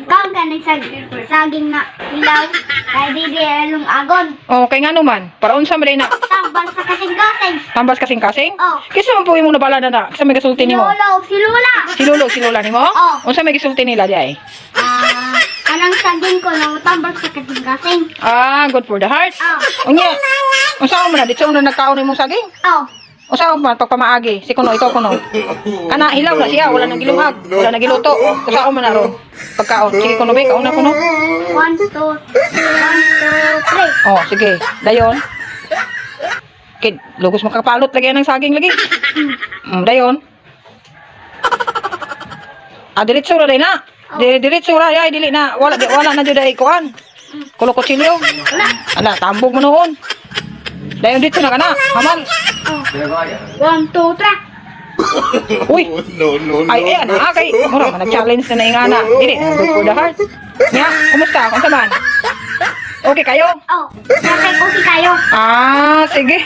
Kaon ka saging na ilaw. Kaya di along agon. Okay nga naman. Para unsa man na. Tambal sa kasing-kasing. Tambas kasing-kasing? Oh. Kasi man po mo na bala na. Kasi may gasulti nimo. Si Lula. Si Lola nimo? Oh. Unsa may gasulti nila di ay? Anang saging ko na tambal sa kasing-kasing. Good for the heart. Oh. Unya. Unsa man na dito na nagkaon imong saging? Oh. Unsa man pagpamaagi? Si kuno ikaw kuno. Kana hilaw na siya, wala nang gilungag, wala nang giluto. Unsa man na ron? Pagkaon. Sige kuno be, kauna kuno. 1, 2, 3. Oh, sige. Dayon. Kid, lugos makapalot lagi ng saging lagi. Dayon. Diretso ra day na. Diretso ra ay dili na wala na jud ay kuan. Kulo kutsilyo. Ala, tambog mo noon. Dayon dito na kana, hamal. 1, 2, 3. Uy. Ay, kay mura man nag-challenge na ingana. Dili, good for the heart. Nya, kumusta? Unsa man? Okay kayo? Oh. Kasi ko si kayo. Sige.